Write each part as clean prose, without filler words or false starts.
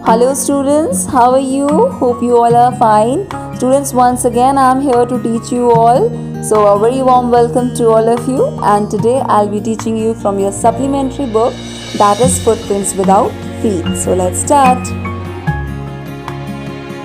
Hello students, how are you? Hope you all are fine. Students, once again I am here to teach you all. So a very warm welcome to all of you, and today I'll be teaching you from your supplementary book, that is Footprints Without Feet. So let's start.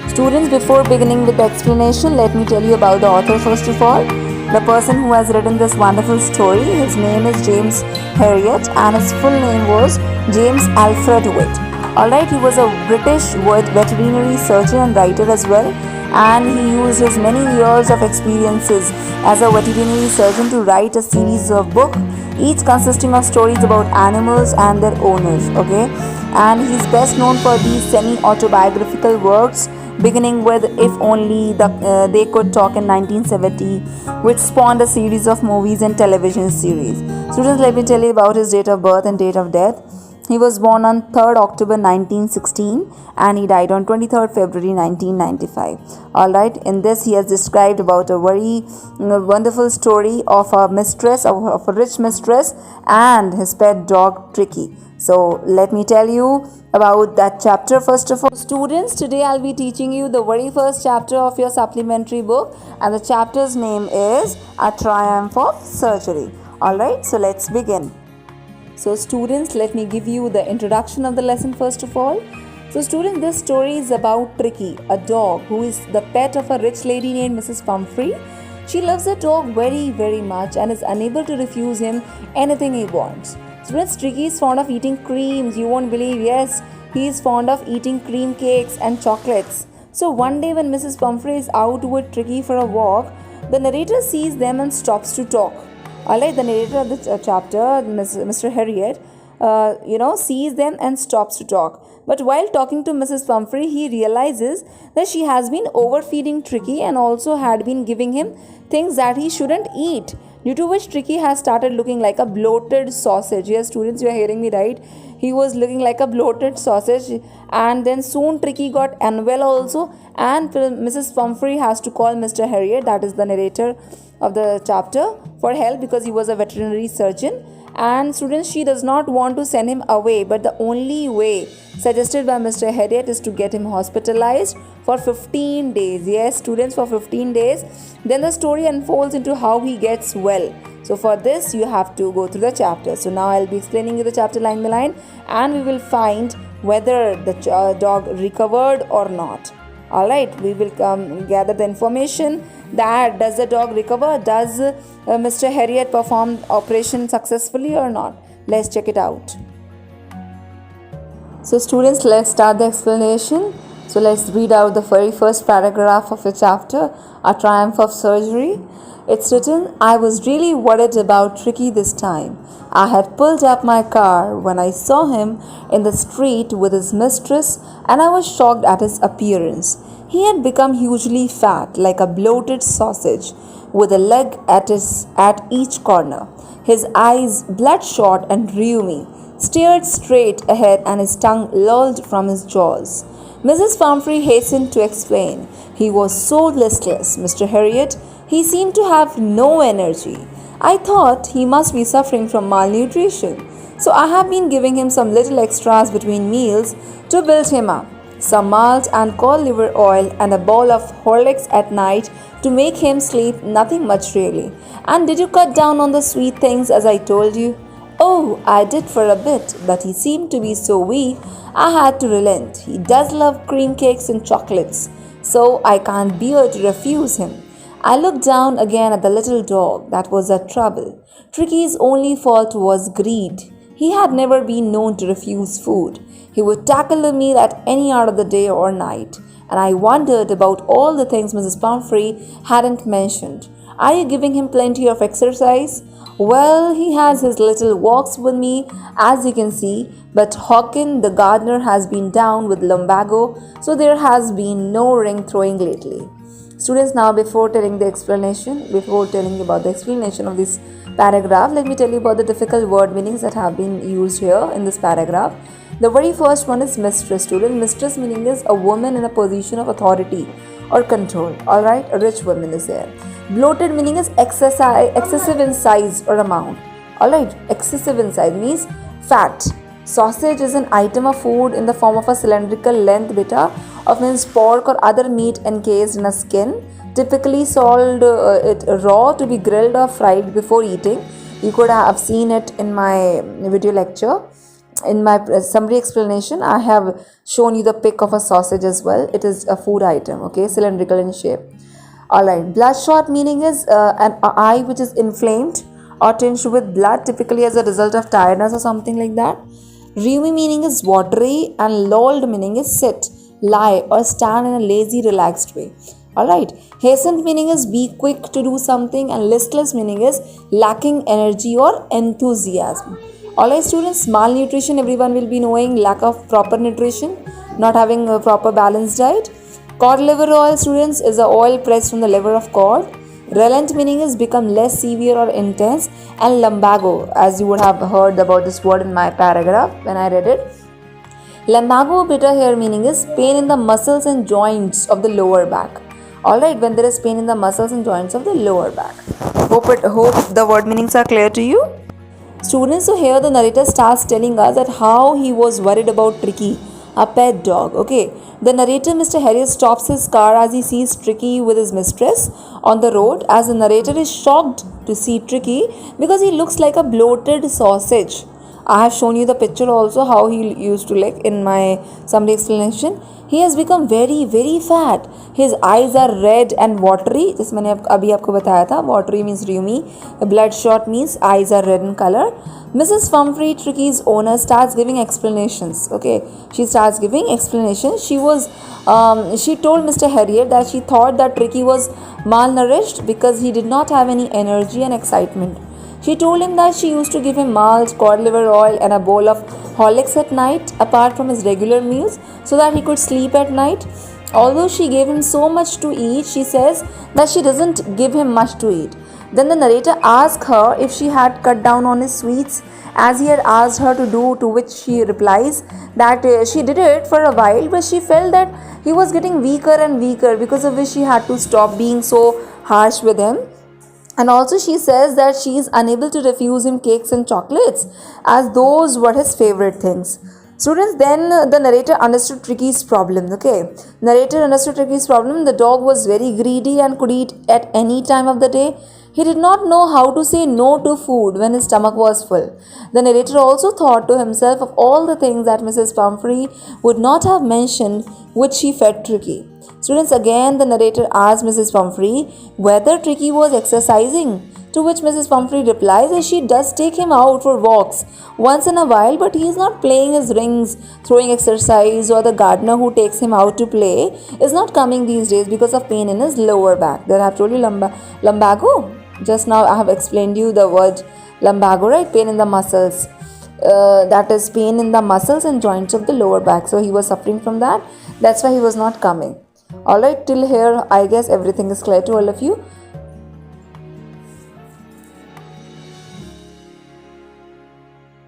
Students, before beginning with the explanation, let me tell you about the author first of all. The person who has written this wonderful story, his name is James Herriot and his full name was James Alfred Witt. Alright, he was a British veterinary surgeon and writer as well, and he used his many years of experiences as a veterinary surgeon to write a series of books, each consisting of stories about animals and their owners, okay? And he's best known for these semi-autobiographical works, beginning with If Only They Could Talk in 1970, which spawned a series of movies and television series. Students, let me tell you about his date of birth and date of death. He was born on 3rd October 1916 and he died on 23rd February 1995. Alright, in this he has described about a very wonderful story of a mistress, of a rich mistress and his pet dog Tricky. So let me tell you about that chapter first of all. Students, today I'll be teaching you the very first chapter of your supplementary book, and the chapter's name is A Triumph of Surgery. Alright, so let's begin. So students, let me give you the introduction of the lesson first of all. So students, this story is about Tricky, a dog who is the pet of a rich lady named Mrs. Pumphrey. She loves the dog very much and is unable to refuse him anything he wants. Students, Tricky is fond of eating creams. You won't believe, yes, he is fond of eating cream cakes and chocolates. So one day when Mrs. Pumphrey is out with Tricky for a walk, the narrator sees them and stops to talk. Alright, the narrator of the chapter, Mr. Herriot, sees them and stops to talk. But while talking to Mrs. Pumphrey, he realizes that she has been overfeeding Tricky and also had been giving him things that he shouldn't eat, due to which Tricky has started looking like a bloated sausage. Yes, students, you are hearing me right. He was looking like a bloated sausage, and then soon Tricky got unwell also, and Mrs. Pumphrey has to call Mr. Herriot, that is the narrator of the chapter, for help because he was a veterinary surgeon. And students, she does not want to send him away, but the only way suggested by Mr. Herriot is to get him hospitalized for 15 days. Yes, students, for 15 days. Then the story unfolds into how he gets well. So for this, you have to go through the chapter. So now I'll be explaining you the chapter line by line, and we will find whether the dog recovered or not. Alright, we will gather the information that does the dog recover, does Mr. Herriot perform operation successfully or not. Let's check it out. So students, let's start the explanation. So let's read out the very first paragraph of the chapter, A Triumph of Surgery. It's written, I was really worried about Tricky this time. I had pulled up my car when I saw him in the street with his mistress, and I was shocked at his appearance. He had become hugely fat, like a bloated sausage, with a leg at each corner. His eyes, bloodshot and rheumy, stared straight ahead and his tongue lolled from his jaws. Mrs. Pumphrey hastened to explain. He was so listless, Mr. Herriot. He seemed to have no energy. I thought he must be suffering from malnutrition, so I have been giving him some little extras between meals to build him up. Some malt and cod liver oil and a bowl of Horlicks at night to make him sleep, nothing much really. And did you cut down on the sweet things as I told you? Oh, I did for a bit, but he seemed to be so weak, I had to relent. He does love cream cakes and chocolates, so I can't bear to refuse him. I looked down again at the little dog. That was the trouble. Tricky's only fault was greed. He had never been known to refuse food. He would tackle a meal at any hour of the day or night. And I wondered about all the things Mrs. Pumphrey hadn't mentioned. Are you giving him plenty of exercise? Well, he has his little walks with me, as you can see, but Hawkin, the gardener, has been down with lumbago, so there has been no ring throwing lately. Students, now before telling you about the explanation of this paragraph, let me tell you about the difficult word meanings that have been used here in this paragraph. The very first one is mistress. Student, mistress meaning is a woman in a position of authority or control. Alright, a rich woman is there. Bloated meaning is excessive in size or amount. Alright, excessive in size means fat. Sausage is an item of food in the form of a cylindrical length bita of minced pork or other meat encased in a skin, typically sold it raw to be grilled or fried before eating. You could have seen it in my video lecture. In my summary explanation, I have shown you the pic of a sausage as well. It is a food item, okay, cylindrical in shape. Alright, bloodshot meaning is an eye which is inflamed or tinged with blood, typically as a result of tiredness or something like that. Rumi meaning is watery, and lulled meaning is sit, lie, or stand in a lazy, relaxed way. Alright, hastened meaning is be quick to do something, and listless meaning is lacking energy or enthusiasm. Alright, students, malnutrition, everyone will be knowing, lack of proper nutrition, not having a proper balanced diet. Cod liver oil, students, is the oil pressed from the liver of cod. Relent meaning is become less severe or intense, and lumbago, as you would have heard about this word in my paragraph when I read it. Lumbago bitter here meaning is pain in the muscles and joints of the lower back. Alright, when there is pain in the muscles and joints of the lower back. Hope the word meanings are clear to you. Students, so here the narrator starts telling us that how he was worried about Tricky, a pet dog. Okay, the narrator, Mr. Harriet, stops his car as he sees Tricky with his mistress on the road, as the narrator is shocked to see Tricky because he looks like a bloated sausage. I have shown you the picture also how he used to look in my summary explanation. He has become very, very fat. His eyes are red and watery. Just मैंने अभी आपको बताया था. Watery means rheumy. Bloodshot means eyes are red in color. Mrs. Pumphrey, Tricky's owner, starts giving explanations. Okay, she starts giving explanations. She told Mr. Harriet that she thought that Tricky was malnourished because he did not have any energy and excitement. She told him that she used to give him malt, cod liver oil, and a bowl of Horlicks at night, apart from his regular meals, so that he could sleep at night. Although she gave him so much to eat, she says that she doesn't give him much to eat. Then the narrator asks her if she had cut down on his sweets, as he had asked her to do, to which she replies that she did it for a while, but she felt that he was getting weaker and weaker, because of which she had to stop being so harsh with him. And also she says that she is unable to refuse him cakes and chocolates, as those were his favorite things. Students, then the narrator understood Tricky's problem. Okay, narrator understood Tricky's problem. The dog was very greedy and could eat at any time of the day. He did not know how to say no to food when his stomach was full. The narrator also thought to himself of all the things that Mrs. Pumphrey would not have mentioned, which she fed Tricky. Students, again the narrator asked Mrs. Pumphrey whether Tricky was exercising, to which Mrs. Pumphrey replies that she does take him out for walks once in a while, but he is not playing his rings, throwing exercise, or the gardener who takes him out to play is not coming these days because of pain in his lower back. Then I have told you lumbago. Just now I have explained you the word lumbago, right? Pain in the muscles. That is pain in the muscles and joints of the lower back. So he was suffering from that. That's why he was not coming. Alright, till here I guess everything is clear to all of you.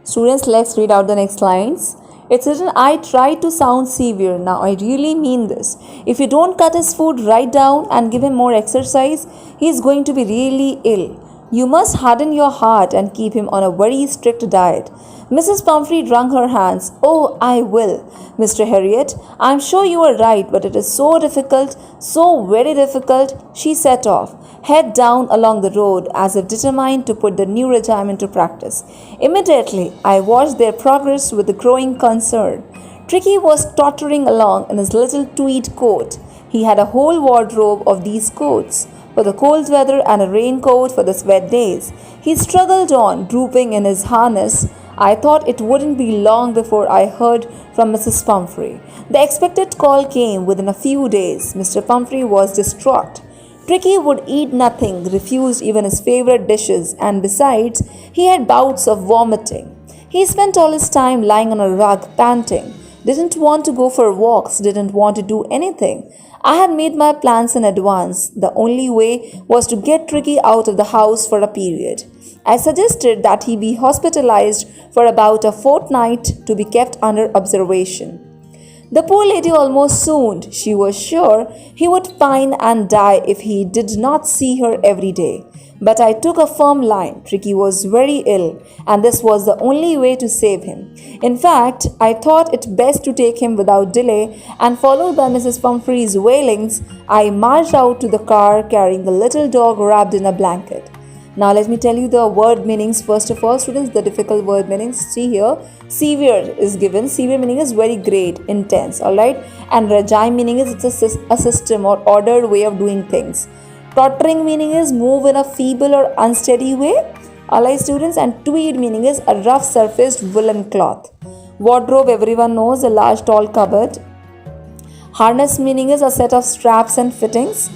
Students, let's read out the next lines. It's written, I tried to sound severe. Now I really mean this. If you don't cut his food right down and give him more exercise, he is going to be really ill. You must harden your heart and keep him on a very strict diet. Mrs. Pumphrey wrung her hands. Oh, I will, Mr. Harriet. I'm sure you are right, but it is so difficult, so very difficult. She set off, head down along the road, as if determined to put the new regime into practice. Immediately, I watched their progress with growing concern. Tricky was tottering along in his little tweed coat. He had a whole wardrobe of these coats, for the cold weather and a raincoat for the wet days. He struggled on, drooping in his harness. I thought it wouldn't be long before I heard from Mrs. Pumphrey. The expected call came within a few days. Mr. Pumphrey was distraught. Tricky would eat nothing, refused even his favorite dishes, and besides, he had bouts of vomiting. He spent all his time lying on a rug, panting. Didn't want to go for walks, didn't want to do anything. I had made my plans in advance. The only way was to get Tricky out of the house for a period. I suggested that he be hospitalized for about a fortnight to be kept under observation. The poor lady almost swooned. She was sure he would pine and die if he did not see her every day. But I took a firm line. Tricky was very ill, and this was the only way to save him. In fact, I thought it best to take him without delay, and followed by Mrs. Pumphrey's wailings, I marched out to the car carrying the little dog wrapped in a blanket. Now let me tell you the word meanings. First of all, students, the difficult word meanings. See here, severe is given. Severe meaning is very great, intense, alright. And regime meaning is it's a system or ordered way of doing things. Tottering meaning is move in a feeble or unsteady way. Alright students, and tweed meaning is a rough surfaced woolen cloth. Wardrobe, everyone knows, a large tall cupboard. Harness meaning is a set of straps and fittings.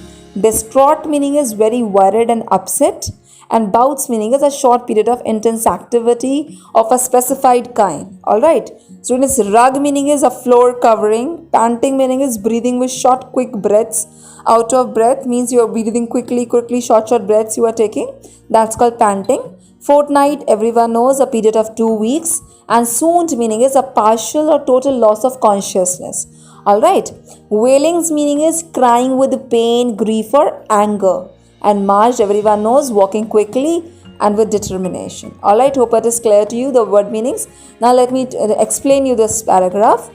Distraught meaning is very worried and upset. And bouts meaning is a short period of intense activity of a specified kind. Alright. Students, rug meaning is a floor covering. Panting meaning is breathing with short quick breaths. Out of breath means you are breathing quickly, short breaths you are taking. That's called panting. Fortnight, everyone knows, a period of 2 weeks. And swooned meaning is a partial or total loss of consciousness. Alright. Wailings meaning is crying with pain, grief or anger. And marched, everyone knows, walking quickly and with determination. Alright, hope it is clear to you the word meanings. Now let me explain you this paragraph.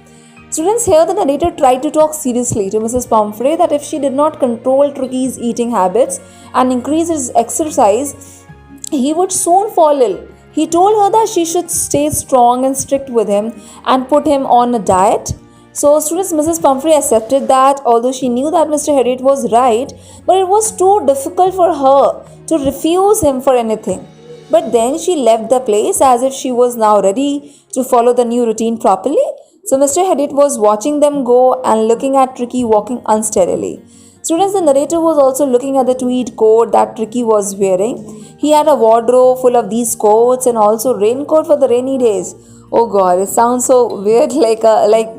Students, here the narrator tried to talk seriously to Mrs. Pumphrey that if she did not control Tricky's eating habits and increase his exercise, he would soon fall ill. He told her that she should stay strong and strict with him and put him on a diet. So students, Mrs. Pumphrey accepted that, although she knew that Mr. Harriot was right, but it was too difficult for her to refuse him for anything. But then she left the place as if she was now ready to follow the new routine properly. So Mr. Harriot was watching them go and looking at Tricky walking unsteadily. Students, the narrator was also looking at the tweed coat that Tricky was wearing. He had a wardrobe full of these coats and also raincoat for the rainy days. Oh God, it sounds so weird, like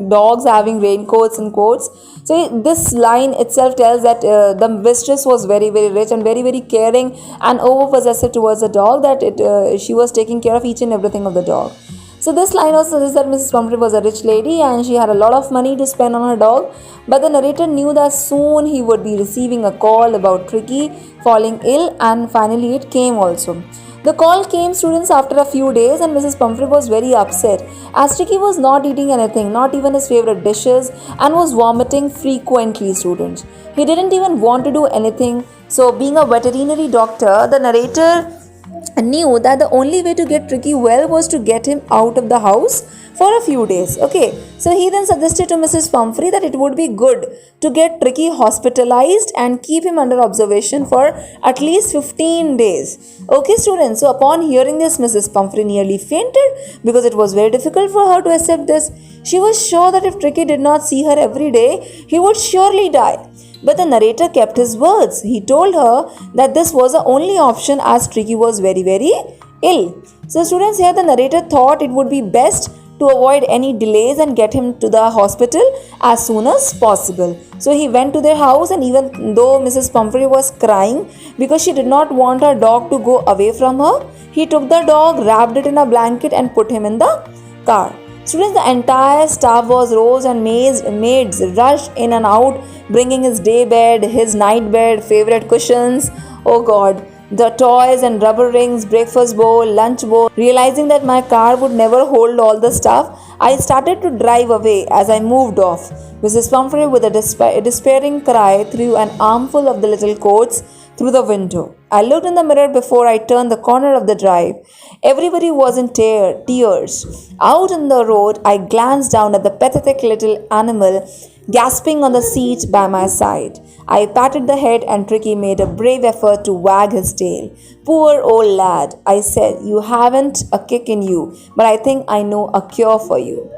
dogs having raincoats and coats. So this line itself tells that the mistress was very, very rich and very, very caring and over-possessive towards the dog, that she was taking care of each and everything of the dog. So this line also suggests that Mrs. Pumphrey was a rich lady and she had a lot of money to spend on her dog. But the narrator knew that soon he would be receiving a call about Tricky falling ill, and finally it came also. The call came, students, after a few days, and Mrs. Pumphrey was very upset as Tricky was not eating anything, not even his favorite dishes, and was vomiting frequently, students. He didn't even want to do anything. So being a veterinary doctor, the narrator knew that the only way to get Tricky well was to get him out of the house for a few days. Okay, so he then suggested to Mrs. Pumphrey that it would be good to get Tricky hospitalized and keep him under observation for at least 15 days. Okay students, so upon hearing this, Mrs. Pumphrey nearly fainted because it was very difficult for her to accept this. She was sure that if Tricky did not see her every day, he would surely die. But the narrator kept his words. He told her that this was the only option as Tricky was very, very ill. So students, here the narrator thought it would be best to avoid any delays and get him to the hospital as soon as possible. So he went to their house, and even though Mrs. Pumphrey was crying because she did not want her dog to go away from her, he took the dog, wrapped it in a blanket and put him in the car. Students, the entire staff was rose and maids rushed in and out, bringing his day bed, his night bed, favorite cushions. Oh God. The toys and rubber rings, breakfast bowl, lunch bowl. Realizing that my car would never hold all the stuff, I started to drive away as I moved off. Mrs. Pumphrey, with a despairing cry, threw an armful of the little coats through the window. I looked in the mirror before I turned the corner of the drive. Everybody was in tears. Out on the road, I glanced down at the pathetic little animal gasping on the seat by my side. I patted the head, and Tricky made a brave effort to wag his tail. Poor old lad, I said, you haven't a kick in you, but I think I know a cure for you.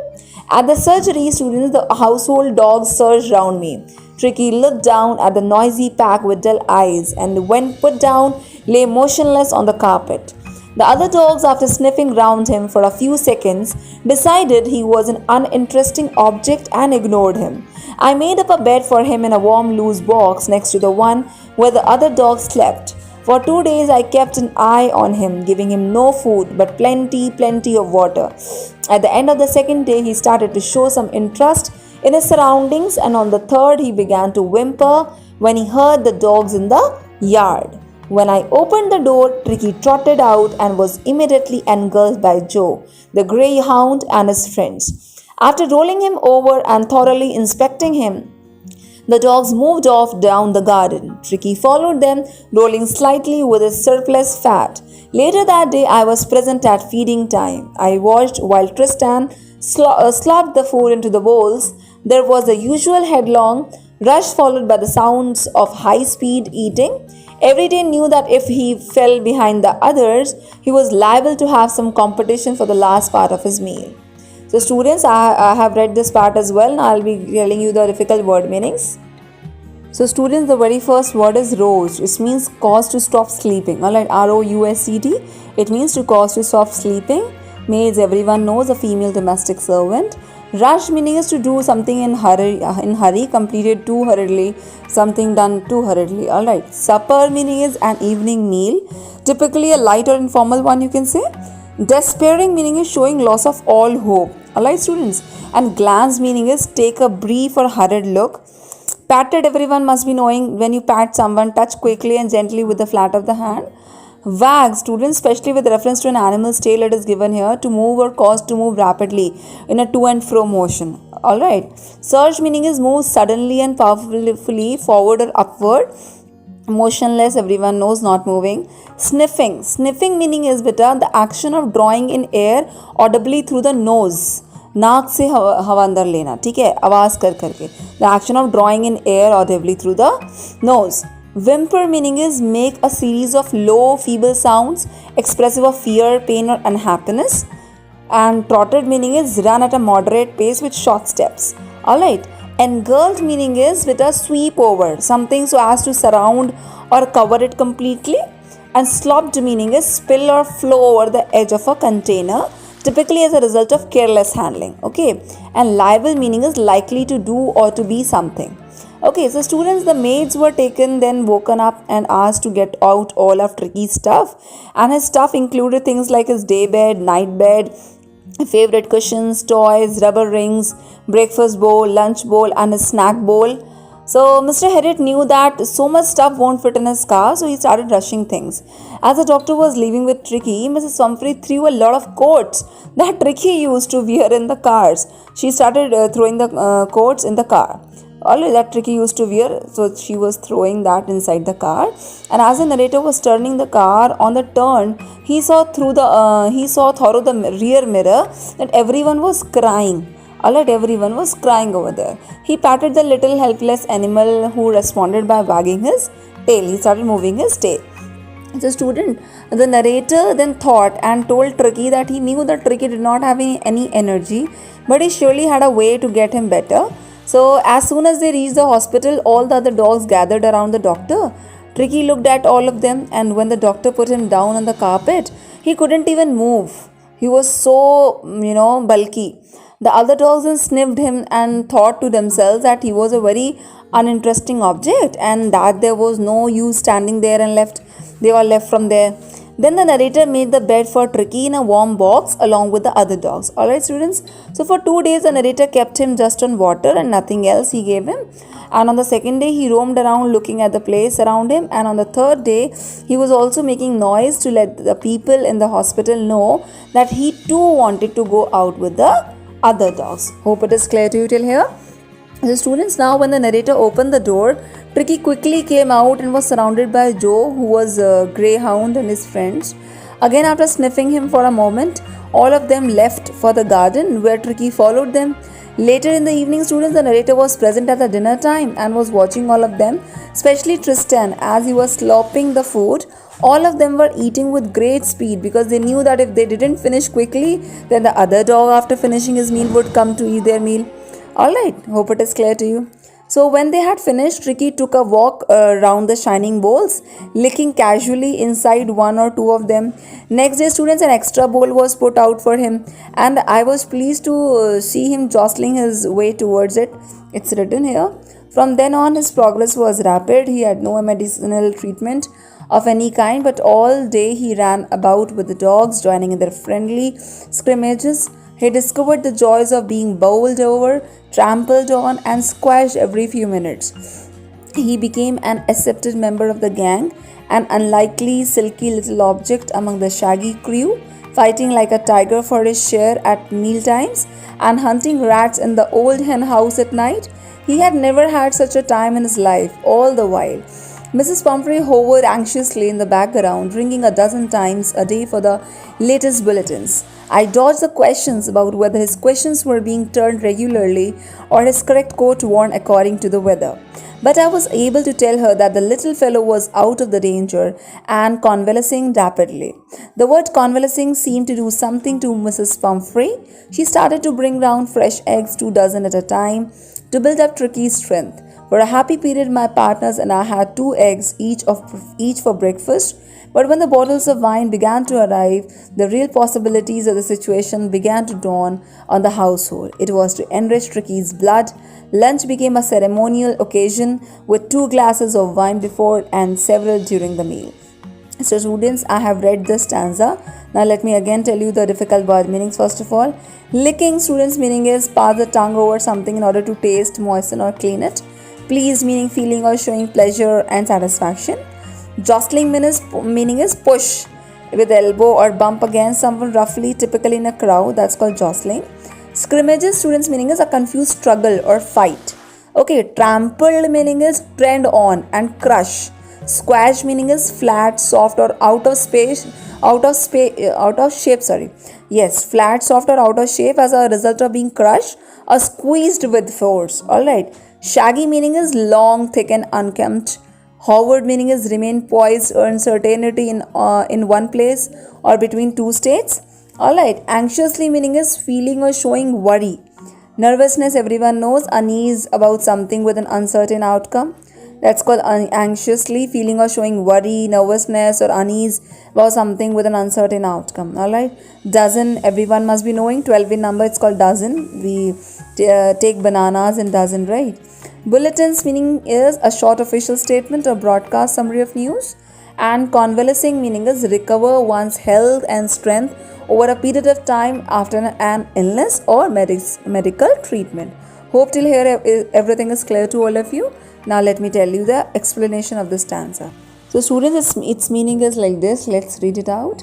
At the surgery, students, the household dogs surged round me. Tricky looked down at the noisy pack with dull eyes, and when put down, lay motionless on the carpet. The other dogs, after sniffing round him for a few seconds, decided he was an uninteresting object and ignored him. I made up a bed for him in a warm loose box next to the one where the other dogs slept. For 2 days I kept an eye on him, giving him no food but plenty of water. At the end of the second day, he started to show some interest in his surroundings, and on the third he began to whimper when he heard the dogs in the yard. When I opened the door, Tricky trotted out and was immediately engulfed by Joe, the greyhound, and his friends. After rolling him over and thoroughly inspecting him, the dogs moved off down the garden. Tricky followed them, rolling slightly with his surplus fat. Later that day, I was present at feeding time. I watched while Tristan slopped the food into the bowls. There was the usual headlong rush followed by the sounds of high speed eating. Every day knew that if he fell behind the others, he was liable to have some competition for the last part of his meal. So students, I have read this part as well. Now I'll be telling you the difficult word meanings. So students, the very first word is roused. It means cause to stop sleeping. Alright, R-O-U-S-E-D. It means to cause to stop sleeping. Maids, everyone knows, a female domestic servant. Rush meaning is to do something in hurry, completed too hurriedly, something done too hurriedly. Alright. Supper meaning is an evening meal, typically a light or informal one, you can say. Despairing meaning is showing loss of all hope. Alright, students. And glance meaning is take a brief or hurried look. Patted, everyone must be knowing, when you pat someone, touch quickly and gently with the flat of the hand. Wag, students, especially with reference to an animal's tail, it is given here to move or cause to move rapidly in a to and fro motion. Alright. Surge meaning is move suddenly and powerfully forward or upward. Motionless, everyone knows, not moving. Sniffing. Sniffing meaning is beta the action of drawing in air audibly through the nose. नाक से हवा अंदर लेना, ठीक है, आवाज कर करके. The action of drawing in air audibly through the nose. Whimper meaning is make a series of low, feeble sounds expressive of fear, pain, or unhappiness. And trotted meaning is run at a moderate pace with short steps. Alright. Engulfed meaning is with a sweep over something so as to surround or cover it completely. And slopped meaning is spill or flow over the edge of a container, typically as a result of careless handling. Okay. And liable meaning is likely to do or to be something. Okay, so students, the maids were taken, then woken up and asked to get out all of Tricky's stuff. And his stuff included things like his day bed, night bed, favorite cushions, toys, rubber rings, breakfast bowl, lunch bowl, and a snack bowl. So Mr. Harriet knew that so much stuff won't fit in his car, so he started rushing things. As the doctor was leaving with Tricky, Mrs. Humphrey threw a lot of coats that Tricky used to wear in the cars. She started throwing the coats in the car. All that Tricky used to wear, so she was throwing that inside the car. And as the narrator was turning the car on the turn, he saw through the rear mirror that everyone was crying. Alright, everyone was crying over there. He patted the little helpless animal, who responded by wagging his tail. He started moving his tail. So student, the narrator then thought and told Tricky that he knew that Tricky did not have any energy, but he surely had a way to get him better. So as soon as they reached the hospital, all the other dogs gathered around the doctor. Tricky looked at all of them, and when the doctor put him down on the carpet, he couldn't even move. He was so, bulky. The other dogs then sniffed him and thought to themselves that he was a very uninteresting object and that there was no use standing there, and they all left from there. Then the narrator made the bed for Tricky in a warm box along with the other dogs. Alright, students. So for 2 days, the narrator kept him just on water and nothing else he gave him. And on the second day, he roamed around looking at the place around him. And on the third day, he was also making noise to let the people in the hospital know that he too wanted to go out with the other dogs. Hope it is clear to you till here. The students, now when the narrator opened the door, Tricky quickly came out and was surrounded by Joe, who was a greyhound, and his friends. Again, after sniffing him for a moment, all of them left for the garden, where Tricky followed them. Later in the evening, students, the narrator was present at the dinner time and was watching all of them, especially Tristan, as he was slopping the food. All of them were eating with great speed because they knew that if they didn't finish quickly, then the other dog, after finishing his meal, would come to eat their meal. Alright, hope it is clear to you. So when they had finished, Tricky took a walk around the shining bowls, licking casually inside one or two of them. Next day, students, an extra bowl was put out for him, and I was pleased to see him jostling his way towards it. It's written here. From then on, his progress was rapid. He had no medicinal treatment of any kind, but all day he ran about with the dogs, joining in their friendly scrimmages. He discovered the joys of being bowled over, trampled on, and squashed every few minutes. He became an accepted member of the gang, an unlikely, silky little object among the shaggy crew, fighting like a tiger for his share at mealtimes and hunting rats in the old hen house at night. He had never had such a time in his life, all the while. Mrs. Pumphrey hovered anxiously in the background, ringing a dozen times a day for the latest bulletins. I dodged the questions about whether his questions were being turned regularly or his correct coat worn according to the weather. But I was able to tell her that the little fellow was out of the danger and convalescing rapidly. The word convalescing seemed to do something to Mrs. Pumphrey. She started to bring round fresh eggs, 2 dozen at a time, to build up Tricky's strength. For a happy period, my partners and I had 2 eggs each for breakfast. But when the bottles of wine began to arrive, the real possibilities of the situation began to dawn on the household. It was to enrich Tricky's blood. Lunch became a ceremonial occasion with 2 glasses of wine before and several during the meal. So students, I have read this stanza. Now let me again tell you the difficult word meanings. First of all, licking, students, meaning is pass the tongue over something in order to taste, moisten or clean it. Pleased, meaning feeling or showing pleasure and satisfaction. Jostling meaning is push with elbow or bump against someone roughly, typically in a crowd. That's called jostling. Scrimmages, students, meaning is a confused struggle or fight. Okay, trampled meaning is trend on and crush. Squash meaning is flat, soft or out of shape. Yes, flat, soft or out of shape as a result of being crushed or squeezed with force. All right. Shaggy meaning is long, thick and unkempt. Hovered meaning is remain poised or uncertainty in one place or between two states. Alright, anxiously meaning is feeling or showing worry. Nervousness, everyone knows, unease about something with an uncertain outcome. That's called anxiously, feeling or showing worry, nervousness or unease about something with an uncertain outcome. Alright, dozen, everyone must be knowing, 12 in number, it's called dozen. We take bananas in dozen, right? Bulletins, meaning is a short official statement or broadcast summary of news. And convalescing, meaning is recover one's health and strength over a period of time after an illness or medical treatment. Hope till here everything is clear to all of you. Now let me tell you the explanation of this stanza. So students, its meaning is like this. Let's read it out.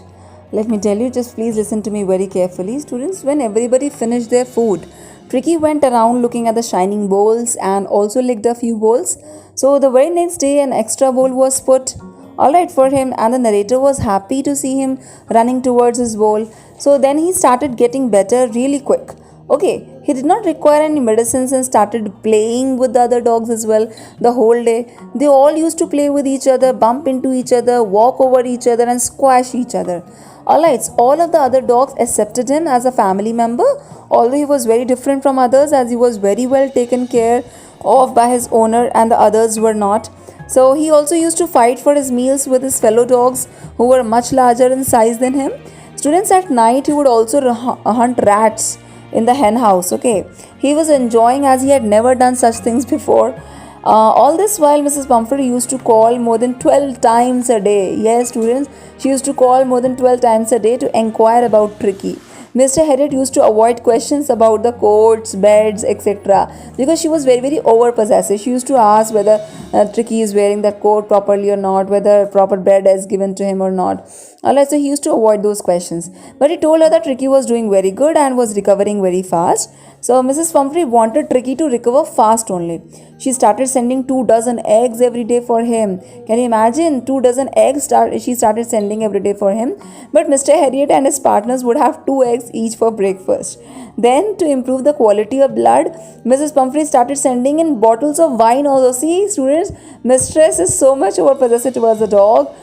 Let me tell you, just please listen to me very carefully. Students, when everybody finished their food, Tricky went around looking at the shining bowls and also licked a few bowls. So the very next day an extra bowl was put alright for him, and the narrator was happy to see him running towards his bowl. So then he started getting better really quick. Okay, he did not require any medicines and started playing with the other dogs as well the whole day. They all used to play with each other, bump into each other, walk over each other and squash each other. Alright, all of the other dogs accepted him as a family member, although he was very different from others as he was very well taken care of by his owner and the others were not. So he also used to fight for his meals with his fellow dogs who were much larger in size than him. Students, at night he would also hunt rats in the hen house. Okay, he was enjoying as he had never done such things before. All this while Mrs. Pumphrey used to call more than 12 times a day. Yes, students, she used to call more than 12 times a day to enquire about Tricky. Mr. Harriet used to avoid questions about the coats, beds, etc. because she was very, very over possessive. She used to ask whether Tricky is wearing that coat properly or not, whether proper bed is given to him or not. Alright, so he used to avoid those questions. But he told her that Tricky was doing very good and was recovering very fast. So Mrs. Pumphrey wanted Tricky to recover fast only. She started sending 2 dozen eggs every day for him. Can you imagine? 2 dozen eggs she started sending every day for him. But Mr. Harriet and his partners would have 2 eggs each for breakfast. Then, to improve the quality of blood, Mrs. Pumphrey started sending in bottles of wine also. See, students, mistress is so much overpossessive towards the dog,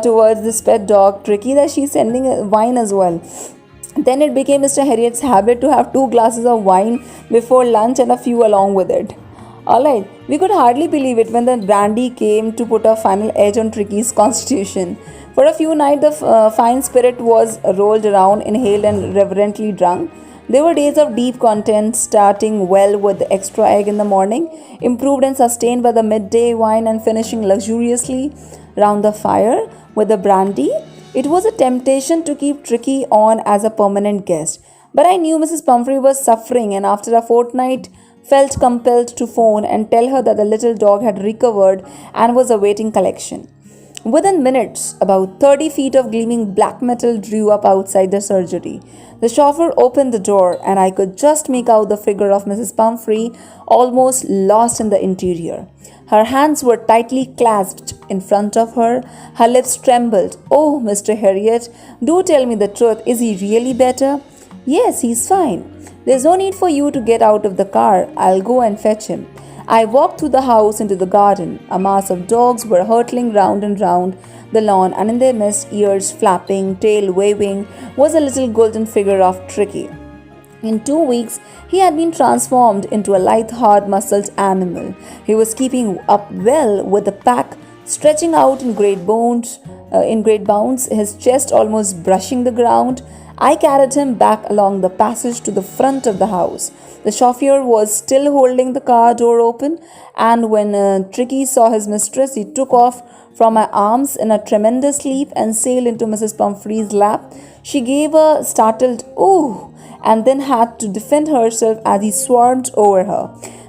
towards this pet dog Tricky, that she's sending wine as well. Then it became Mr. Harriet's habit to have 2 glasses of wine before lunch and a few along with it. Alright, we could hardly believe it when the brandy came to put a final edge on Tricky's constitution. For a few nights, the fine spirit was rolled around, inhaled and reverently drunk. There were days of deep content, starting well with the extra egg in the morning, improved and sustained by the midday wine, and finishing luxuriously round the fire with the brandy. It was a temptation to keep Tricky on as a permanent guest. But I knew Mrs. Pumphrey was suffering, and after a fortnight felt compelled to phone and tell her that the little dog had recovered and was awaiting collection. Within minutes, about 30 feet of gleaming black metal drew up outside the surgery. The chauffeur opened the door, and I could just make out the figure of Mrs. Pumphrey, almost lost in the interior. Her hands were tightly clasped in front of her. Her lips trembled. "Oh, Mr. Harriet, do tell me the truth. Is he really better?" "Yes, he's fine. There's no need for you to get out of the car. I'll go and fetch him." I walked through the house into the garden. A mass of dogs were hurtling round and round the lawn, and in their midst, ears flapping, tail waving, was a little golden figure of Tricky. In 2 weeks, he had been transformed into a lithe, hard muscled animal. He was keeping up well with the pack, stretching out in great bounds, his chest almost brushing the ground. I carried him back along the passage to the front of the house. The chauffeur was still holding the car door open, and when Tricky saw his mistress, he took off from my arms in a tremendous leap and sailed into Mrs. Pumphrey's lap. She gave a startled "ooh" and then had to defend herself as he swarmed over her,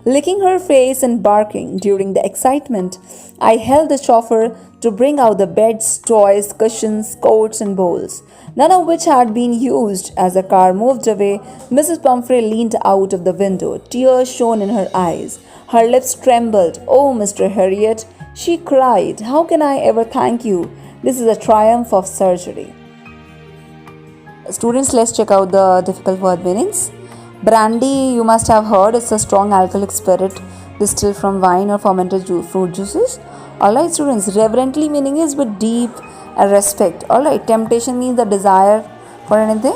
licking her face and barking. During the excitement, I held the chauffeur to bring out the beds, toys, cushions, coats, and bowls, none of which had been used. As the car moved away, Mrs. Pumphrey leaned out of the window. Tears shone in her eyes. Her lips trembled. "Oh, Mr. Harriet," she cried, "how can I ever thank you? This is a triumph of surgery." Students, let's check out the difficult word meanings. Brandy, you must have heard, it's a strong alcoholic spirit distilled from wine or fermented fruit juices. Alright, students, reverently meaning is with deep respect. Alright, temptation means the desire for anything.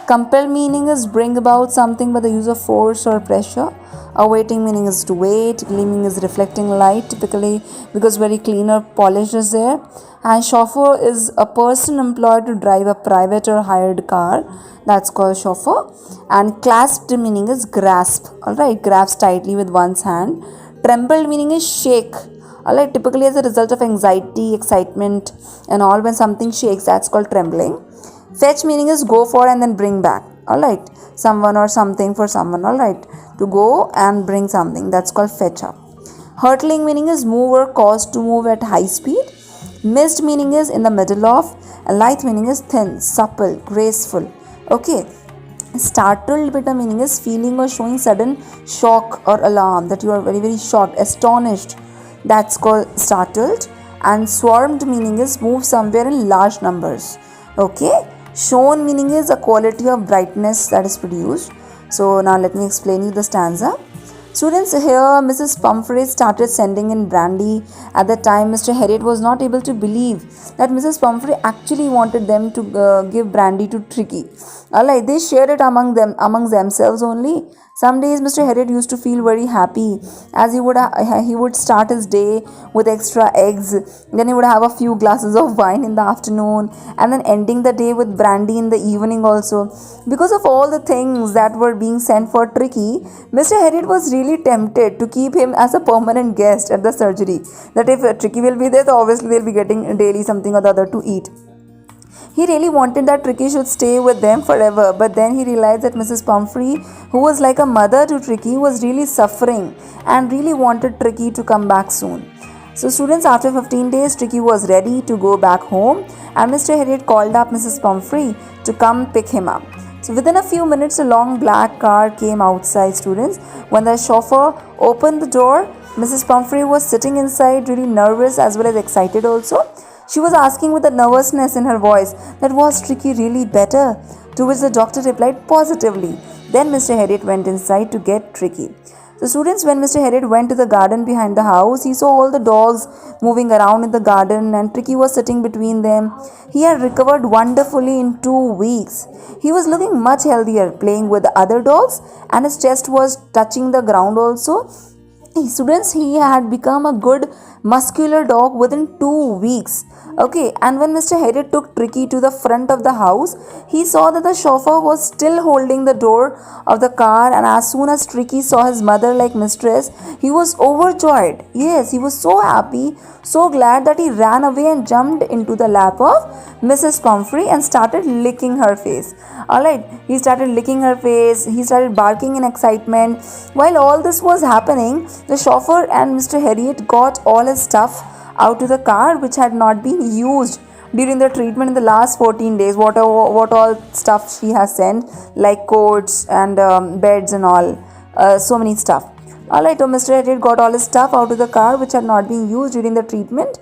Compel meaning is bring about something by the use of force or pressure. Awaiting meaning is to wait. Gleaming is reflecting light, typically because very clean or polished is there. And chauffeur is a person employed to drive a private or hired car. That's called chauffeur. And clasped meaning is grasp. Alright, grasp tightly with one's hand. Trembled meaning is shake. Alright, typically as a result of anxiety, excitement, and all, when something shakes, that's called trembling. Fetch meaning is go for and then bring back. Alright, someone or something for someone. Alright, to go and bring something, that's called fetch up. Hurtling meaning is move or cause to move at high speed. Missed meaning is in the middle of. And lithe meaning is thin, supple, graceful. Okay. Startled beta meaning is feeling or showing sudden shock or alarm, that you are very, very shocked, astonished. That's called startled. And swarmed meaning is move somewhere in large numbers. Okay. Shone meaning is a quality of brightness that is produced. So now let me explain you the stanza. Students, here Mrs. Pumphrey started sending in brandy. At the time, Mr. Harriet was not able to believe that Mrs. Pumphrey actually wanted them to give brandy to Tricky. Alright, they shared it among themselves only. Some days Mr. Harriet used to feel very happy, as he would start his day with extra eggs. Then he would have a few glasses of wine in the afternoon, and then ending the day with brandy in the evening also. Because of all the things that were being sent for Tricky, Mr. Harriet was really tempted to keep him as a permanent guest at the surgery. That if Tricky will be there, so obviously they'll be getting daily something or the other to eat. He really wanted that Tricky should stay with them forever, but then he realized that Mrs. Pumphrey, who was like a mother to Tricky, was really suffering and really wanted Tricky to come back soon. So students, after 15 days, Tricky was ready to go back home, and Mr. Harriet called up Mrs. Pumphrey to come pick him up. So within a few minutes, a long black car came outside, students. When the chauffeur opened the door, Mrs. Pumphrey was sitting inside, really nervous as well as excited also. She was asking with a nervousness in her voice that was Tricky really better, to which the doctor replied positively. Then Mr. Harriet went inside to get Tricky. So students, when Mr. Harriet went to the garden behind the house, he saw all the dogs moving around in the garden and Tricky was sitting between them. He had recovered wonderfully in 2 weeks. He was looking much healthier, playing with the other dogs, and his chest was touching the ground also. Students, he had become a good muscular dog within 2 weeks. Okay, and when Mr. Harriet took Tricky to the front of the house, he saw that the chauffeur was still holding the door of the car, and as soon as Tricky saw his mother like mistress, he was overjoyed. Yes, he was so happy, so glad that he ran away and jumped into the lap of Mrs. Comfrey and started licking her face. Alright, he started licking her face, he started barking in excitement. While all this was happening, the chauffeur and Mr. Harriet got all his stuff out to the car which had not been used during the treatment in the last 14 days. What all stuff she has sent, like coats and beds and all, so many stuff. Alright, so Mr. Harriet got all his stuff out of the car which had not been used during the treatment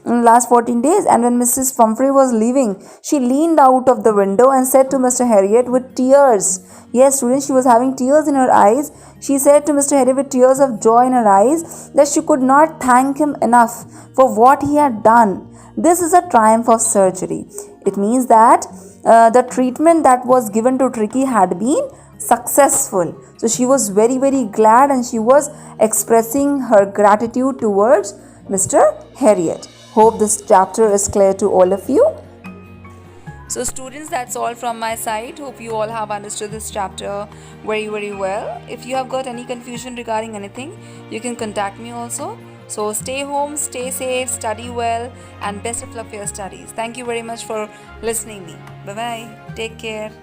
in the last 14 days. And when Mrs. Pumphrey was leaving, she leaned out of the window and said to Mr. Harriet with tears. Yes, students, she was having tears in her eyes. She said to Mr. Harriet with tears of joy in her eyes that she could not thank him enough for what he had done. This is a triumph of surgery. It means that the treatment that was given to Tricky had been successful. So she was very, very glad, and she was expressing her gratitude towards Mr. Harriet. Hope this chapter is clear to all of you. So students, that's all from my side. Hope you all have understood this chapter very, very well. If you have got any confusion regarding anything, you can contact me also. So stay home, stay safe, study well, and best of luck for your studies. Thank you very much for listening me. Bye-bye. Take care.